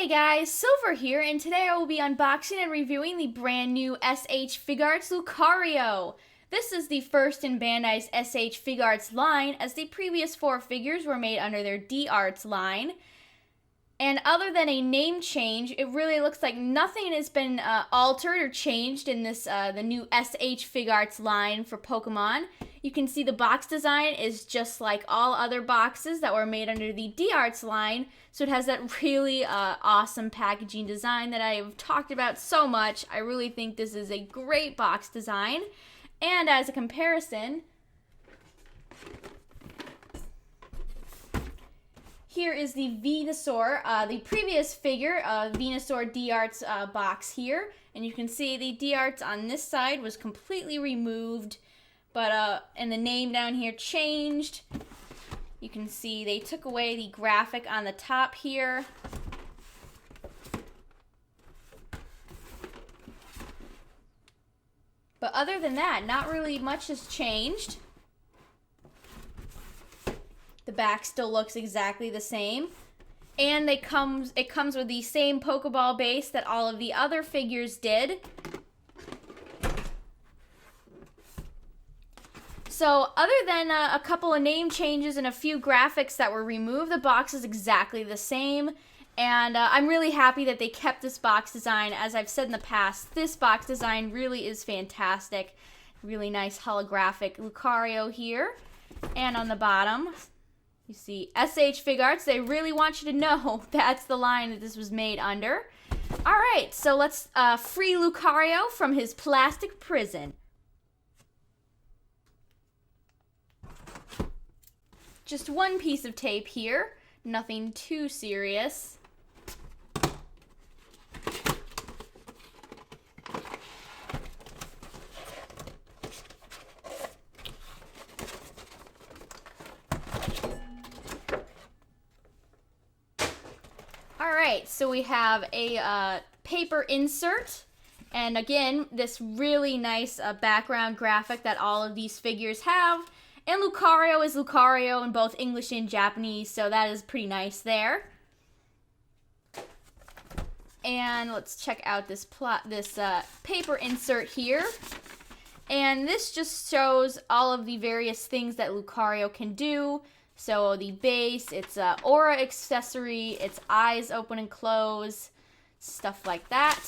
Hey guys, Silver here, and today I will be unboxing and reviewing the brand new SH Figuarts Lucario. This is the first in Bandai's SH Figuarts line, as the previous 4 figures were made under their D-Arts line. And other than a name change, it really looks like nothing has been altered or changed in this the new SH Figuarts line for Pokemon. You can see the box design is just like all other boxes that were made under the D-Arts line, so it has that really awesome packaging design that I have talked about so much. I really think this is a great box design. And as a comparison, here is the Venusaur, the previous figure, Venusaur D-Arts box here. And you can see the D-Arts on this side was completely removed, but and the name down here changed. You can see they took away the graphic on the top here. But other than that, not really much has changed. The back still looks exactly the same. And it comes with the same Pokeball base that all of the other figures did. So other than a couple of name changes and a few graphics that were removed, the box is exactly the same. And I'm really happy that they kept this box design. As I've said in the past, this box design really is fantastic. Really nice holographic Lucario here. And on the bottom, you see SH Figuarts. They really want you to know that's the line that this was made under. Alright, so let's free Lucario from his plastic prison. Just one piece of tape here. Nothing too serious. Alright, so we have a paper insert, and again, this really nice background graphic that all of these figures have. And Lucario is Lucario in both English and Japanese, so that is pretty nice there. And let's check out this paper insert here. And this just shows all of the various things that Lucario can do. So the base, its aura accessory, its eyes open and close, stuff like that.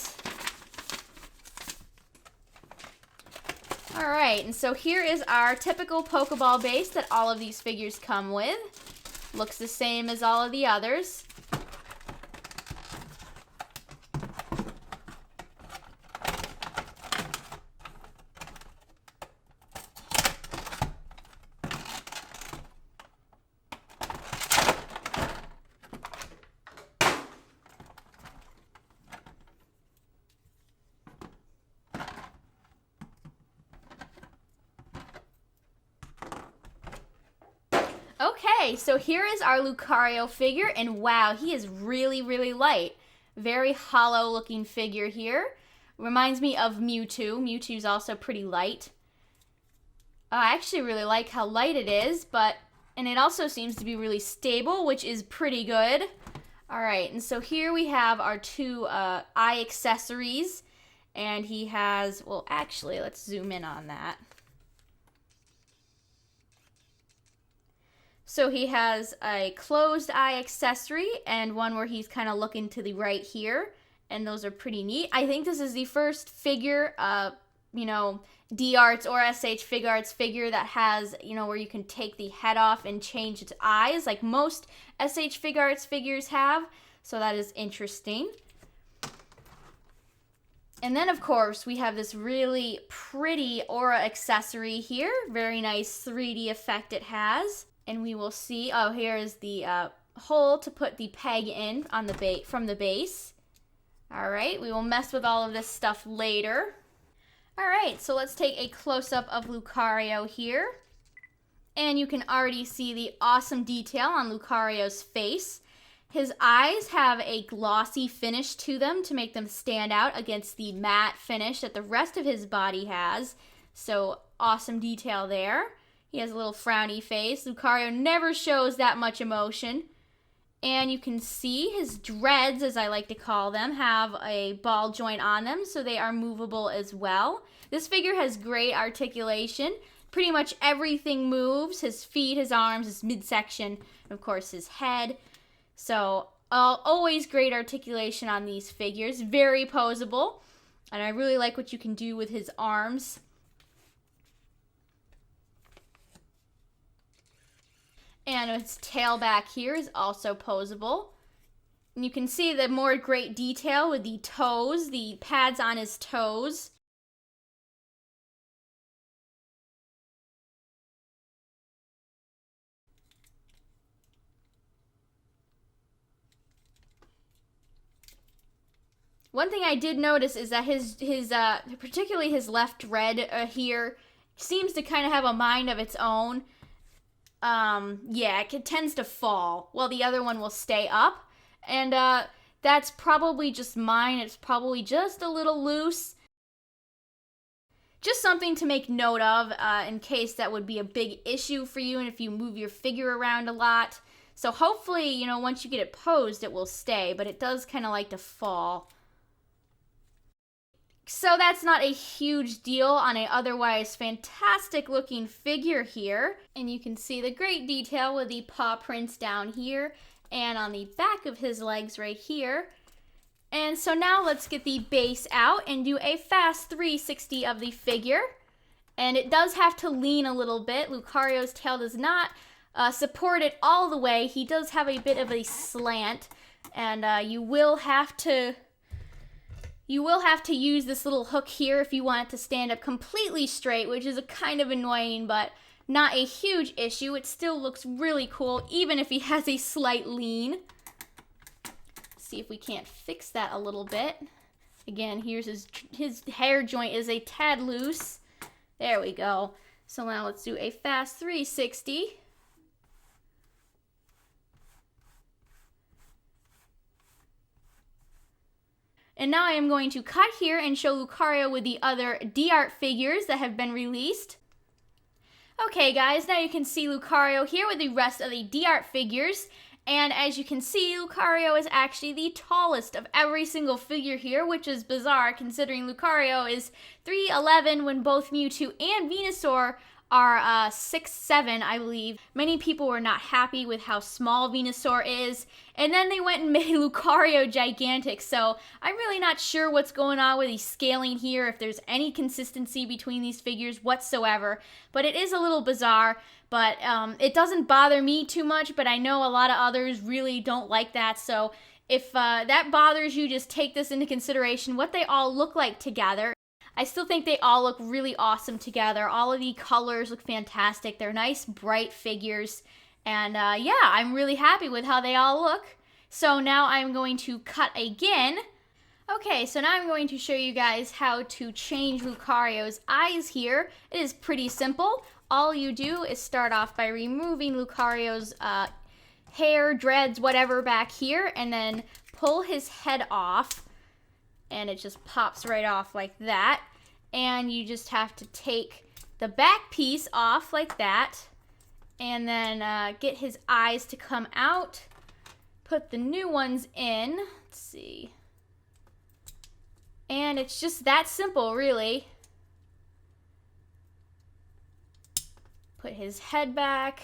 Alright, and so here is our typical Pokeball base that all of these figures come with. Looks the same as all of the others. Okay, so here is our Lucario figure, and wow, he is really, really light. Very hollow looking figure here. Reminds me of Mewtwo. Mewtwo's also pretty light. I actually really like how light it is, and it also seems to be really stable, which is pretty good. Alright, and so here we have our 2 eye accessories, and he has, well actually, let's zoom in on that. So he has a closed eye accessory and one where he's kind of looking to the right here. And those are pretty neat. I think this is the first figure, D-Arts or SH Figuarts figure that has, where you can take the head off and change its eyes like most SH Figuarts figures have. So that is interesting. And then, of course, we have this really pretty aura accessory here. Very nice 3D effect it has. And we will see, oh, here is the hole to put the peg in on the from the base. Alright, we will mess with all of this stuff later. Alright, so let's take a close-up of Lucario here. And you can already see the awesome detail on Lucario's face. His eyes have a glossy finish to them to make them stand out against the matte finish that the rest of his body has. So, awesome detail there. He has a little frowny face. Lucario never shows that much emotion. And you can see his dreads, as I like to call them, have a ball joint on them, so they are movable as well. This figure has great articulation. Pretty much everything moves: his feet, his arms, his midsection, and of course his head. So always great articulation on these figures. Very poseable. And I really like what you can do with his arms. And its tail back here is also poseable. And you can see the more great detail with the toes, the pads on his toes. One thing I did notice is that his particularly his left dread here seems to kind of have a mind of its own. Yeah, it tends to fall while the other one will stay up. And that's probably just mine. It's probably just a little loose. Just something to make note of in case that would be a big issue for you and if you move your figure around a lot. So hopefully, you know, once you get it posed, it will stay, but it does kind of like to fall. So that's not a huge deal on an otherwise fantastic looking figure here. And you can see the great detail with the paw prints down here and on the back of his legs right here. And so now let's get the base out and do a fast 360 of the figure. And it does have to lean a little bit. Lucario's tail does not support it all the way. He does have a bit of a slant, and you will have to use this little hook here if you want it to stand up completely straight, which is a kind of annoying, but not a huge issue. It still looks really cool, even if he has a slight lean. See if we can't fix that a little bit. Again, here's his hair joint is a tad loose. There we go. So now let's do a fast 360. And now I am going to cut here and show Lucario with the other D-Art figures that have been released. Okay guys, now you can see Lucario here with the rest of the D-Art figures. And as you can see, Lucario is actually the tallest of every single figure here, which is bizarre considering Lucario is 3'11" when both Mewtwo and Venusaur are 6'7", I believe. Many people were not happy with how small Venusaur is, and then they went and made Lucario gigantic, so I'm really not sure what's going on with the scaling here, if there's any consistency between these figures whatsoever, but it is a little bizarre. But it doesn't bother me too much, but I know a lot of others really don't like that, so if that bothers you, just take this into consideration, what they all look like together. I still think they all look really awesome together. All of the colors look fantastic. They're nice, bright figures. And yeah, I'm really happy with how they all look. So now I'm going to cut again. Okay, so now I'm going to show you guys how to change Lucario's eyes here. It is pretty simple. All you do is start off by removing Lucario's hair, dreads, whatever back here, and then pull his head off. And it just pops right off like that. And you just have to take the back piece off like that. And then get his eyes to come out. Put the new ones in. Let's see. And it's just that simple, really. Put his head back.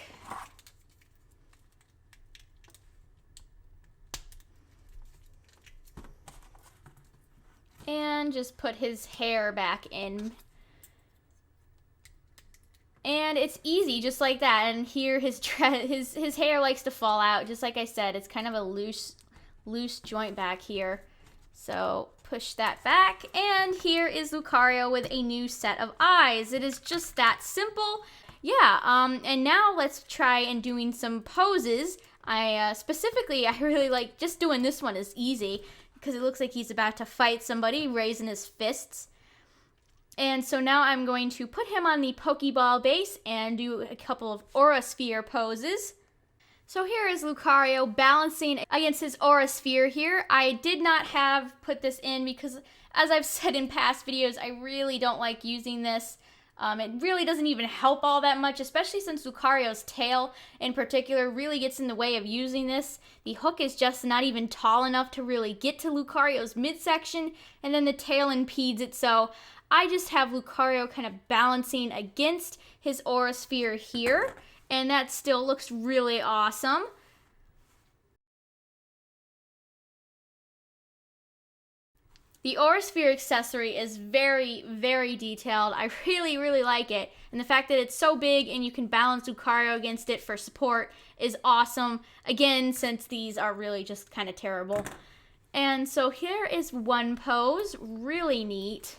And just put his hair back in. And it's easy, just like that. And here his hair likes to fall out, just like I said. It's kind of a loose joint back here. So push that back, and here is Lucario with a new set of eyes. It is just that simple. Yeah, and now let's try and doing some poses. I really like just doing this one is easy, because it looks like he's about to fight somebody, raising his fists. And so now I'm going to put him on the Pokeball base and do a couple of Aura Sphere poses. So here is Lucario balancing against his Aura Sphere here. I did not have put this in because, as I've said in past videos, I really don't like using this. It really doesn't even help all that much, especially since Lucario's tail in particular really gets in the way of using this. The hook is just not even tall enough to really get to Lucario's midsection, and then the tail impedes it, so I just have Lucario kind of balancing against his aura sphere here, and that still looks really awesome. The aura sphere accessory is very, very detailed. I really, really like it. And the fact that it's so big and you can balance Lucario against it for support is awesome. Again, since these are really just kind of terrible. And so here is one pose, really neat.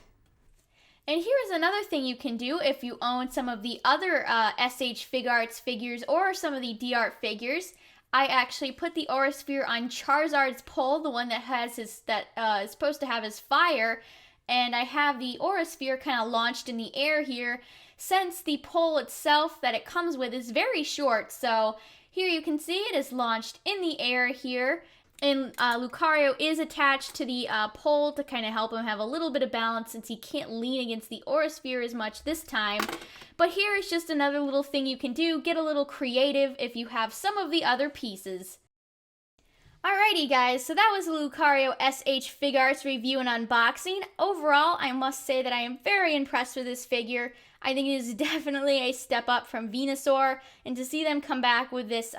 And here's another thing you can do if you own some of the other SH Figuarts figures or some of the D-Art figures. I actually put the aura sphere on Charizard's pole, the one that has his is supposed to have his fire, and I have the aura sphere kind of launched in the air here, since the pole itself that it comes with is very short. So here you can see it is launched in the air here. And Lucario is attached to the pole to kind of help him have a little bit of balance since he can't lean against the aura sphere as much this time. But here is just another little thing you can do. Get a little creative if you have some of the other pieces. Alrighty guys, so that was the Lucario SH Figuarts review and unboxing. Overall, I must say that I am very impressed with this figure. I think it is definitely a step up from Venusaur, and to see them come back with this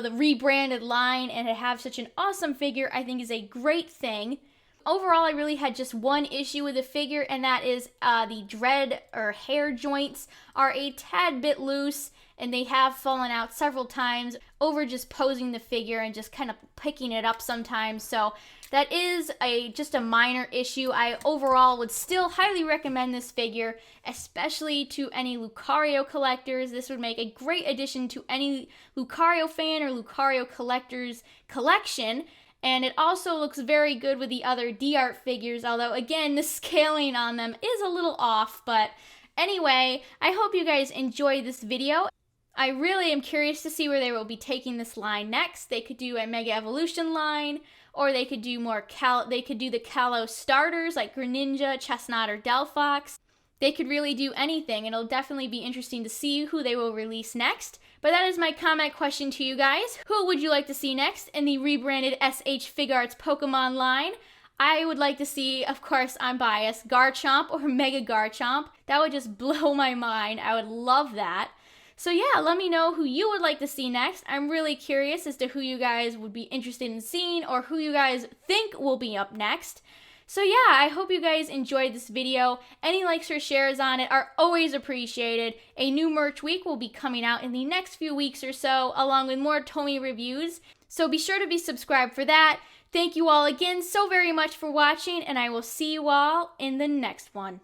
the rebranded line and to have such an awesome figure, I think is a great thing. Overall, I really had just one issue with the figure, and that is the dread or hair joints are a tad bit loose, and they have fallen out several times over just posing the figure and just kind of picking it up sometimes. So that is just a minor issue. I overall would still highly recommend this figure, especially to any Lucario collectors. This would make a great addition to any Lucario fan or Lucario collector's collection. And it also looks very good with the other D-Art figures, although again, the scaling on them is a little off. But anyway, I hope you guys enjoyed this video. I really am curious to see where they will be taking this line next. They could do a Mega Evolution line, or they could do they could do the Kalos starters like Greninja, Chestnut, or Delphox. They could really do anything, and it'll definitely be interesting to see who they will release next. But that is my comment question to you guys. Who would you like to see next in the rebranded SH Figuarts Pokemon line? I would like to see, of course, I'm biased, Garchomp or Mega Garchomp. That would just blow my mind. I would love that. So yeah, let me know who you would like to see next. I'm really curious as to who you guys would be interested in seeing or who you guys think will be up next. So yeah, I hope you guys enjoyed this video. Any likes or shares on it are always appreciated. A new merch week will be coming out in the next few weeks or so, along with more Tomy reviews. So be sure to be subscribed for that. Thank you all again so very much for watching, and I will see you all in the next one.